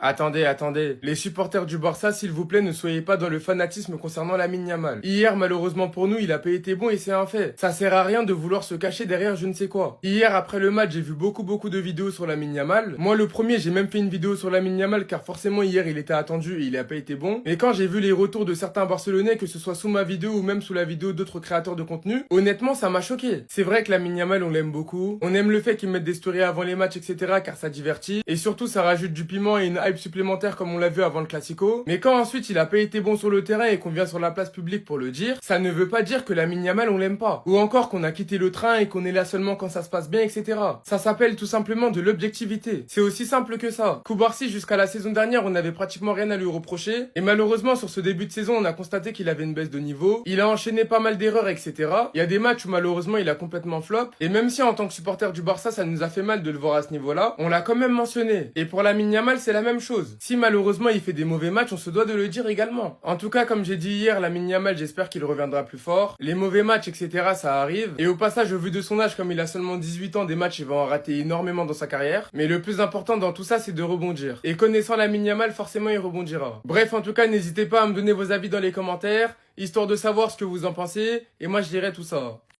Attendez. Les supporters du Barça, s'il vous plaît, ne soyez pas dans le fanatisme concernant Lamine Yamal. Hier, malheureusement pour nous, il a pas été bon et c'est un fait. Ça sert à rien de vouloir se cacher derrière je ne sais quoi. Hier, après le match, j'ai vu beaucoup de vidéos sur Lamine Yamal. Moi, le premier, j'ai même fait une vidéo sur Lamine Yamal car forcément hier, il était attendu et il a pas été bon. Et quand j'ai vu les retours de certains Barcelonais, que ce soit sous ma vidéo ou même sous la vidéo d'autres créateurs de contenu, honnêtement, ça m'a choqué. C'est vrai que Lamine Yamal, on l'aime beaucoup. On aime le fait qu'il mette des stories avant les matchs, etc. car ça divertit. Et surtout, ça rajoute du piment et une hype supplémentaire comme on l'a vu avant le Classico. Mais quand ensuite il a pas été bon sur le terrain et qu'on vient sur la place publique pour le dire, ça ne veut pas dire que Lamine Yamal on l'aime pas. Ou encore qu'on a quitté le train et qu'on est là seulement quand ça se passe bien, etc. Ça s'appelle tout simplement de l'objectivité. C'est aussi simple que ça. Koubarsi, jusqu'à la saison dernière, on n'avait pratiquement rien à lui reprocher. Et malheureusement, sur ce début de saison, on a constaté qu'il avait une baisse de niveau. Il a enchaîné pas mal d'erreurs, etc. Il y a des matchs où malheureusement il a complètement flop. Et même si en tant que supporter du Barça, ça nous a fait mal de le voir à ce niveau-là, on l'a quand même mentionné. Et pour Lamine Yamal, c'est la même chose. Si malheureusement il fait des mauvais matchs, on se doit de le dire également. En tout cas, comme j'ai dit hier, Lamine Yamal, j'espère qu'il reviendra plus fort. Les mauvais matchs, etc., ça arrive. Et au passage, au vu de son âge, comme il a seulement 18 ans, des matchs, il va en rater énormément dans sa carrière. Mais le plus important dans tout ça, c'est de rebondir. Et connaissant Lamine Yamal, forcément, il rebondira. Bref, en tout cas, n'hésitez pas à me donner vos avis dans les commentaires, histoire de savoir ce que vous en pensez. Et moi, je dirai tout ça.